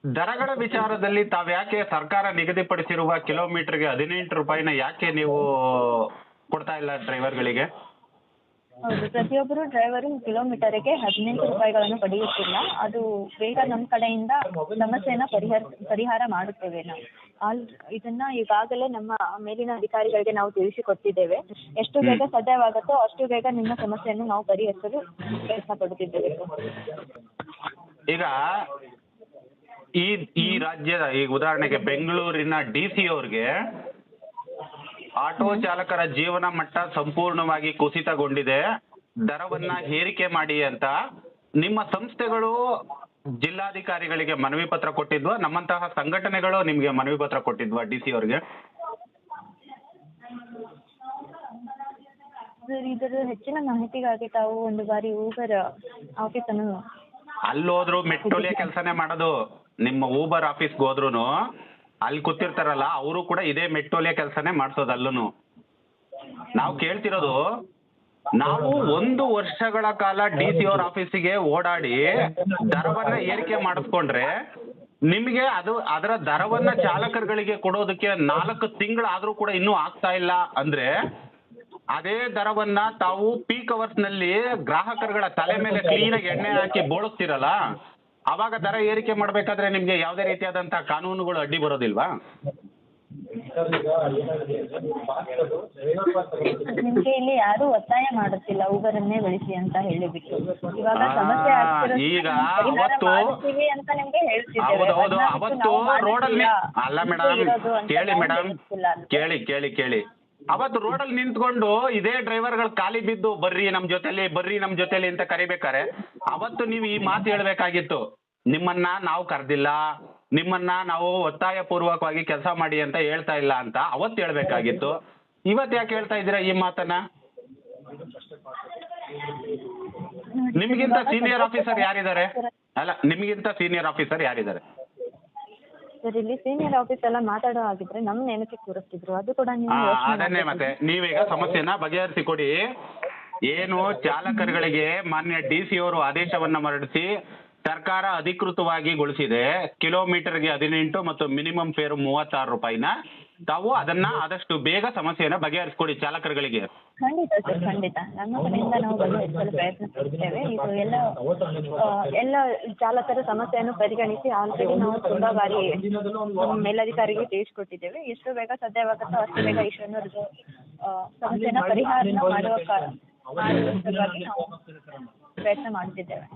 ದರಗಳ ವಿಚಾರದಲ್ಲಿ ತಾವ್ಯಾಕೆ ಸರ್ಕಾರ ನಿಗದಿಪಡಿಸಿರುವ ಕಿಲೋಮೀಟರ್ಗೆ 18 ರೂಪಾಯಿನ ಯಾಕೆ ನೀವು ಕೊಡ್ತಾ ಇಲ್ಲ ಡ್ರೈವರ್ಗಳಿಗೆ? ಹೌದು, ಪ್ರತಿಯೊಬ್ಬರು ಡ್ರೈವರು ಕಿಲೋಮೀಟರಿಗೆ 18 ರೂಪಾಯಿಗಳನ್ನು ಪಡೆಯುತ್ತಿಲ್ಲ. ಅದು ಬೇಗ ನಮ್ಮ ಕಡೆಯಿಂದ ಸಮಸ್ಯೆನ ಪರಿಹಾರ ಮಾಡುತ್ತೇವೆ ನಾವು. ಇದನ್ನ ಈಗಾಗಲೇ ನಮ್ಮ ಮೇಲಿನ ಅಧಿಕಾರಿಗಳಿಗೆ ನಾವು ತಿಳಿಸಿಕೊಟ್ಟಿದ್ದೇವೆ. ಎಷ್ಟು ಬೇಗ ಸಾಧ್ಯವಾಗುತ್ತೋ ಅಷ್ಟು ಬೇಗ ನಿಮ್ಮ ಸಮಸ್ಯೆಯನ್ನು ನಾವು ಪರಿಹರಿಸಲು ಪ್ರಯತ್ನ ಪಡುತ್ತಿದ್ದೇವೆ. ಈಗ ಈ ರಾಜ್ಯದ ಈಗ ಉದಾಹರಣೆಗೆ ಬೆಂಗಳೂರಿನ DC ಅವ್ರಿಗೆ ಆಟೋ ಚಾಲಕರ ಜೀವನ ಮಟ್ಟ ಸಂಪೂರ್ಣವಾಗಿ ಕುಸಿತಗೊಂಡಿದೆ, ದರವನ್ನ ಏರಿಕೆ ಮಾಡಿ ಅಂತ ನಿಮ್ಮ ಸಂಸ್ಥೆಗಳು ಜಿಲ್ಲಾಧಿಕಾರಿಗಳಿಗೆ ಮನವಿ ಪತ್ರ ಕೊಟ್ಟಿದ್ವಾ? ನಮ್ಮಂತಹ ಸಂಘಟನೆಗಳು ನಿಮ್ಗೆ ಮನವಿ ಪತ್ರ ಕೊಟ್ಟಿದ್ವಾ DC ಅವ್ರಿಗೆ? ಇದರ ಹೆಚ್ಚಿನ ಮಾಹಿತಿಗಾಗಿ ತಾವು ಒಂದು ಬಾರಿ ಊಬರ್ ಆಫೀಸನ್ನು ಅಲ್ಲೋದ್ರು ಮೆಟ್ಟೊಲಿಯ ಕೆಲಸನೇ ಮಾಡೋದು. ನಿಮ್ಮ ಊಬರ್ ಆಫೀಸ್ಗೆ ಹೋದ್ರು ಅಲ್ಲಿ ಕೂತಿರ್ತಾರಲ್ಲ ಅವರು ಕೂಡ ಇದೇ ಮೆಟ್ಟೊಲಿಯ ಕೆಲಸನೇ ಮಾಡ್ಸೋದು ಅಲ್ಲೂ. ನಾವು ಕೇಳ್ತಿರೋದು, ನಾವು 1 ವರ್ಷಗಳ ಕಾಲ DC ಅವ್ರ ಆಫೀಸಿಗೆ ಓಡಾಡಿ ದರವನ್ನ ಏರಿಕೆ ಮಾಡಿಸ್ಕೊಂಡ್ರೆ ನಿಮಗೆ ಅದರ ದರವನ್ನ ಚಾಲಕರುಗಳಿಗೆ ಕೊಡೋದಕ್ಕೆ 4 ತಿಂಗಳಾದ್ರೂ ಕೂಡ ಇನ್ನೂ ಆಗ್ತಾ ಇಲ್ಲ ಅಂದ್ರೆ, ಅದೇ ದರವನ್ನ ತಾವು ಪೀಕ್ ಅವರ್ಸ್ ನಲ್ಲಿ ಗ್ರಾಹಕರುಗಳ ತಲೆ ಮೇಲೆ ಕ್ಲೀನಾಗಿ ಎಣ್ಣೆ ಹಾಕಿ ಬೋಳಿಸ್ತಿರಲ್ಲ, ಅವಾಗ ದರ ಏರಿಕೆ ಮಾಡ್ಬೇಕಾದ್ರೆ ನಿಮ್ಗೆ ಯಾವುದೇ ರೀತಿಯಾದಂತಹ ಕಾನೂನುಗಳು ಅಡ್ಡಿ ಬರೋದಿಲ್ವಾ? ನಿಮ್ಗೆ ಇಲ್ಲಿ ಯಾರು ಒತ್ತಾಯ ಮಾಡುತ್ತಿಲ್ಲ ಊಬರನ್ನೇ ಬಳಸಿ ಅಂತ ಹೇಳಿಬಿಟ್ಟು. ಇವಾಗ ಸಮಸ್ಯೆ ಈಗ ಮಾಡ್ತೀವಿ ಅಂತ ನಿಮ್ಗೆ ಹೇಳ್ತಿದ್ದೇವೆ. ಹೌದು ಅವತ್ತು ರೋಡಲ್ಲಿ ಅಲ್ಲ ಮೇಡಮ್, ಕೇಳಿ ಮೇಡಮ್, ಕೇಳಿ ಅವತ್ತು ರೋಡಲ್ಲಿ ನಿಂತ್ಕೊಂಡು ಇದೇ ಡ್ರೈವರ್ಗಳು ಖಾಲಿ ಬಿದ್ದು ಬರ್ರಿ ನಮ್ ಜೊತೆಲಿ ಅಂತ ಕರಿಬೇಕಾರೆ ಅವತ್ತು ನೀವು ಈ ಮಾತು ಹೇಳ್ಬೇಕಾಗಿತ್ತು, ನಿಮ್ಮನ್ನ ನಾವು ಕರೆದಿಲ್ಲ, ನಿಮ್ಮನ್ನ ನಾವು ಒತ್ತಾಯ ಪೂರ್ವಕವಾಗಿ ಕೆಲಸ ಮಾಡಿ ಅಂತ ಹೇಳ್ತಾ ಇಲ್ಲ ಅಂತ ಅವತ್ತು ಹೇಳ್ಬೇಕಾಗಿತ್ತು. ಇವತ್ತು ಯಾಕೆ ಹೇಳ್ತಾ ಇದ್ದೀರಾ ಈ ಮಾತನ್ನ? ನಿಮ್ಗಿಂತ ಸೀನಿಯರ್ ಆಫೀಸರ್ ಯಾರಿದ್ದಾರೆ? ಅಲ್ಲ, ನಿಮ್ಗಿಂತ ಸೀನಿಯರ್ ಆಫೀಸರ್ ಯಾರಿದ್ದಾರೆ? ಸರ್, ಇಲ್ಲಿ ಸೀನಿಯರ್ ಆಫೀಸ್ ಎಲ್ಲ ಮಾತಾಡೋ ಆಗಿದ್ರೆ ನಮ್ಮ ನೆನಪಿ ಕೂರಿಸ್ತಿದ್ರು. ಅದು ಕೂಡ ನೀವು ಅದನ್ನೇ ಮತ್ತೆ ನೀವೀಗ ಸಮಸ್ಯೆನ ಬಗೆಹರಿಸಿ ಕೊಡಿ. ಏನು ಚಾಲಕರುಗಳಿಗೆ ಮಾನ್ಯ DC ಅವರು ಆದೇಶವನ್ನ ಹೊರಡಿಸಿ ಸರ್ಕಾರ ಅಧಿಕೃತವಾಗಿ ಗೊಳಿಸಿದೆ, ಕಿಲೋಮೀಟರ್ಗೆ 18 ಮತ್ತು ಮಿನಿಮಮ್ ಫೇರ್ 36 ರೂಪಾಯಿನ ತಾವು ಅದನ್ನ ಆದಷ್ಟು ಬೇಗ ಸಮಸ್ಯೆಯನ್ನ ಬಗೆಹರಿಸಿಕೊಡಿ ಚಾಲಕರುಗಳಿಗೆ. ಖಂಡಿತ ಸರ್, ಖಂಡಿತ ನಮ್ಮ ಕಡೆಯಿಂದ ನಾವು ಬಗೆಹರಿಸಲು ಪ್ರಯತ್ನಿಸುತ್ತೇವೆ. ಇದು ಎಲ್ಲ ಚಾಲಕರ ಸಮಸ್ಯೆಯನ್ನು ಪರಿಗಣಿಸಿ ಆಲ್ರೆಡಿ ನಾವು ತುಂಬಾ ಬಾರಿ ಮೇಲಧಿಕಾರಿಗೆ ತಿಳಿಸಿಕೊಟ್ಟಿದ್ದೇವೆ. ಎಷ್ಟು ಬೇಗ ಸಾಧ್ಯವಾಗುತ್ತೋ ಅಷ್ಟು ಬೇಗ ಇಶ್ಯೂನ ಸಮಸ್ಯೆನ ಪರಿಹಾರ ಮಾಡುವ ನಾವು ಪ್ರಯತ್ನ ಮಾಡುತ್ತಿದ್ದೇವೆ.